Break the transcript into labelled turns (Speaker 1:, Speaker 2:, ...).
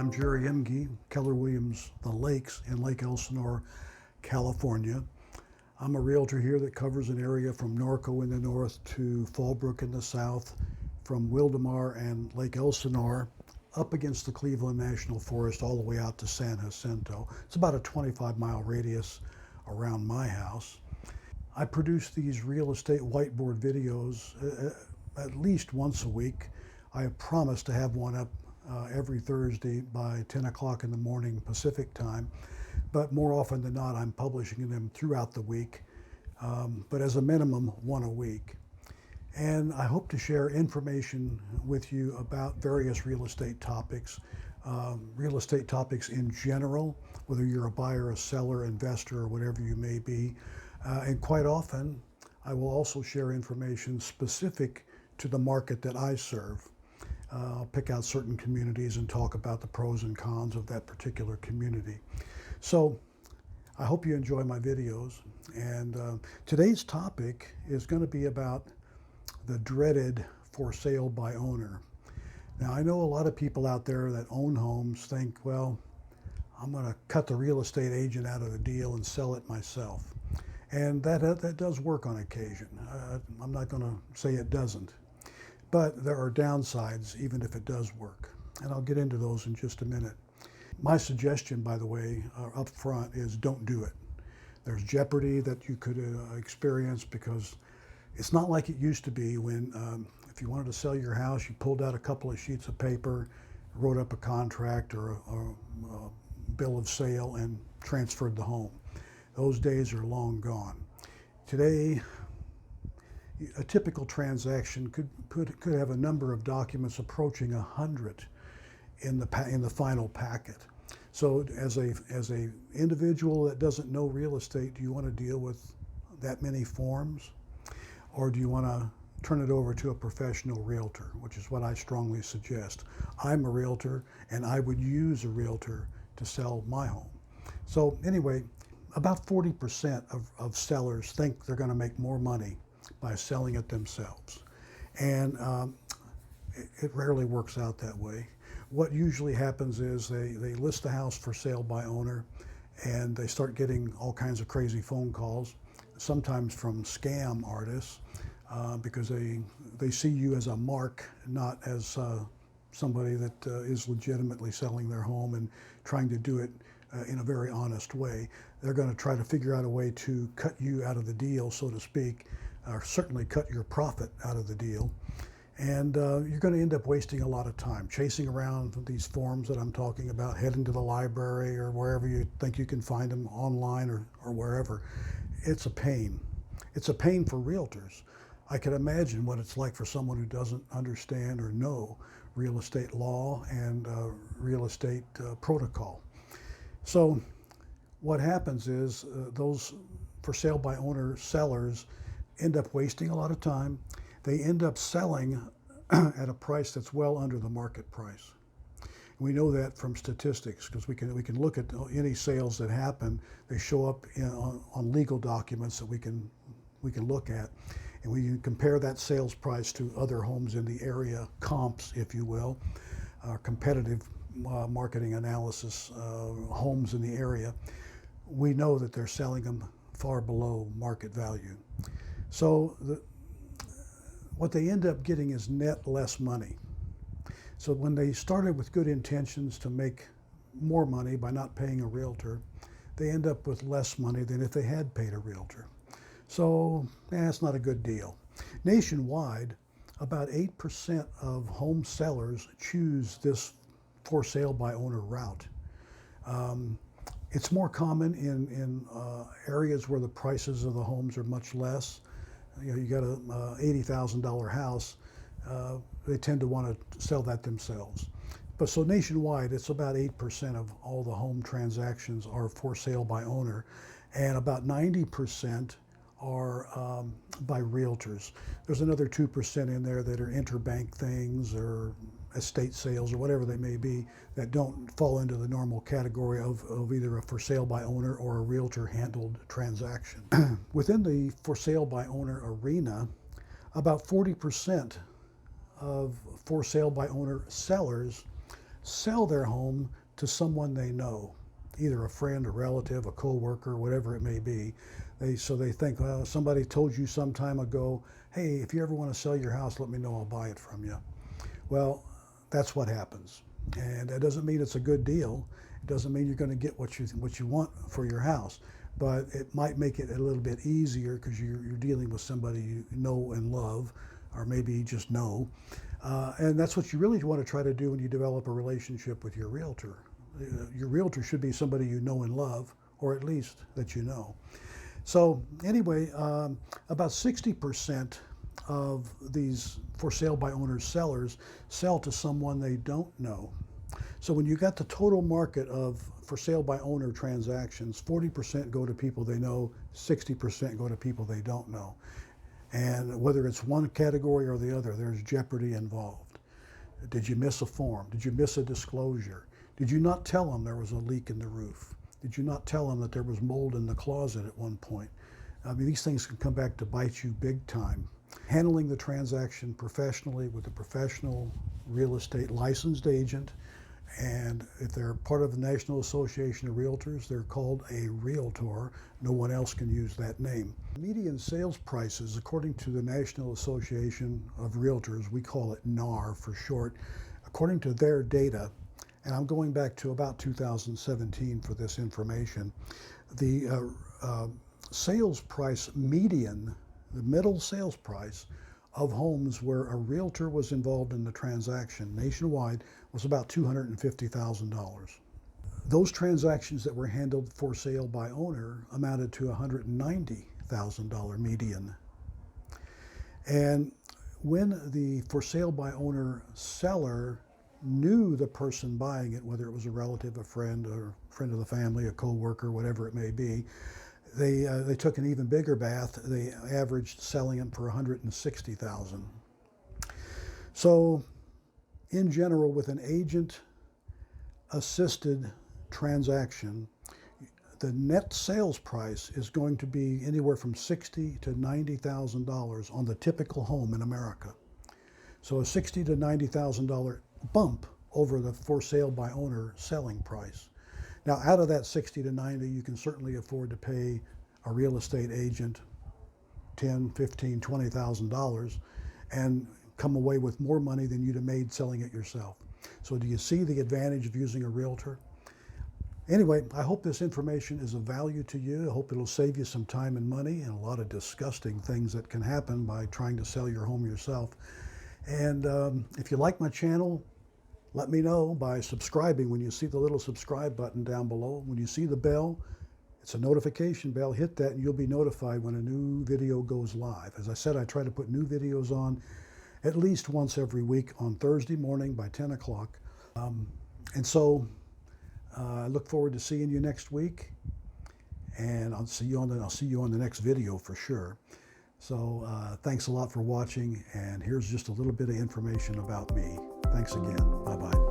Speaker 1: I'm Jerry Emge, Keller Williams The Lakes in Lake Elsinore, California. I'm a realtor here that covers an area from Norco in the north to Fallbrook in the south, from Wildomar and Lake Elsinore up against the Cleveland National Forest all the way out to San Jacinto. It's about a 25-mile radius around my house. I produce these real estate whiteboard videos at least once a week. I have promised to have one up every Thursday by 10 o'clock in the morning Pacific time, but more often than not I'm publishing them throughout the week, but as a minimum one a week. And I hope to share information with you about various real estate topics in general, whether you're a buyer, a seller, investor, or whatever you may be. And quite often, I will also share information specific to the market that I serve. I'll pick out certain communities and talk about the pros and cons of that particular community. So I hope you enjoy my videos. And today's topic is going to be about the dreaded for sale by owner. Now, I know a lot of people out there that own homes think, well, I'm going to cut the real estate agent out of the deal and sell it myself. And that does work on occasion. I'm not going to say it doesn't. But there are downsides even if it does work. And I'll get into those in just a minute. My suggestion, by the way, up front is don't do it. There's jeopardy that you could experience because it's not like it used to be when if you wanted to sell your house, you pulled out a couple of sheets of paper, wrote up a contract or a bill of sale and transferred the home. Those days are long gone. Today, a typical transaction could have a number of documents approaching 100 in the final packet. So as a individual that doesn't know real estate, do you want to deal with that many forms? Or do you want to turn it over to a professional realtor, which is what I strongly suggest. I'm a realtor and I would use a realtor to sell my home. So anyway, about 40% of sellers think they're going to make more money by selling it themselves. And it rarely works out that way. What usually happens is they list the house for sale by owner and they start getting all kinds of crazy phone calls, sometimes from scam artists, because they see you as a mark, not as somebody that is legitimately selling their home and trying to do it in a very honest way. They're going to try to figure out a way to cut you out of the deal, so to speak, or certainly cut your profit out of the deal. And you're going to end up wasting a lot of time chasing around these forms that I'm talking about, heading to the library or wherever you think you can find them online or wherever. It's a pain. It's a pain for realtors. I can imagine what it's like for someone who doesn't understand or know real estate law and real estate protocol. So what happens is those for sale by owner sellers end up wasting a lot of time. They end up selling at a price that's well under the market price. We know that from statistics because we can look at any sales that happen. They show up on legal documents that we can look at, and we can compare that sales price to other homes in the area, comps, if you will, competitive marketing analysis, homes in the area. We know that they're selling them far below market value. So what they end up getting is net less money. So when they started with good intentions to make more money by not paying a realtor, they end up with less money than if they had paid a realtor. So it's not a good deal. Nationwide, about 8% of home sellers choose this for sale by owner route. It's more common in areas where the prices of the homes are much less. You know, you got a $80,000 house, they tend to want to sell that themselves. But so nationwide, it's about 8% of all the home transactions are for sale by owner, and about 90% are by realtors. There's another 2% in there that are interbank things or estate sales or whatever they may be that don't fall into the normal category of either a for sale by owner or a realtor handled transaction. Within the for sale by owner arena, about 40% of for sale by owner sellers sell their home to someone they know, either a friend, a relative, a co-worker, whatever it may be. So they think, well, somebody told you some time ago, hey, if you ever want to sell your house, let me know, I'll buy it from you. Well, that's what happens. And that doesn't mean it's a good deal. It doesn't mean you're going to get what you want for your house. But it might make it a little bit easier because you're dealing with somebody you know and love, or maybe just know. And that's what you really want to try to do when you develop a relationship with your realtor. Your realtor should be somebody you know and love, or at least that you know. So anyway, about 60% of these for sale by owners sellers sell to someone they don't know. So when you got the total market of for sale by owner transactions, 40% go to people they know, 60% go to people they don't know. And whether it's one category or the other, there's jeopardy involved. Did you miss a form? Did you miss a disclosure? Did you not tell them there was a leak in the roof? Did you not tell them that there was mold in the closet at one point? I mean, these things can come back to bite you big time. Handling the transaction professionally with a professional real estate licensed agent, and if they're part of the National Association of Realtors, they're called a realtor. No one else can use that name. Median sales prices, according to the National Association of Realtors, we call it NAR for short, according to their data, and I'm going back to about 2017 for this information, the sales price median, the middle sales price of homes where a realtor was involved in the transaction nationwide was about $250,000. Those transactions that were handled for sale by owner amounted to $190,000 median. And when the for sale by owner seller knew the person buying it, whether it was a relative, a friend, or a friend of the family, a co-worker, whatever it may be, they took an even bigger bath. They averaged selling them for $160,000. So in general, with an agent assisted transaction, the net sales price is going to be anywhere from $60,000 to $90,000 on the typical home in America. So a $60,000 to $90,000 bump over the for sale by owner selling price. Now, out of that 60 to 90, you can certainly afford to pay a real estate agent $10,000, $15,000, $20,000 and come away with more money than you'd have made selling it yourself. So do you see the advantage of using a realtor? Anyway, I hope this information is of value to you. I hope it'll save you some time and money and a lot of disgusting things that can happen by trying to sell your home yourself. And if you like my channel, let me know by subscribing. When you see the little subscribe button down below, when you see the bell, it's a notification bell, hit that and you'll be notified when a new video goes live. As I said, I try to put new videos on at least once every week on Thursday morning by 10 o'clock. And so I look forward to seeing you next week, and I'll see you on the next video for sure. So thanks a lot for watching, and here's just a little bit of information about me. Thanks again. Bye-bye.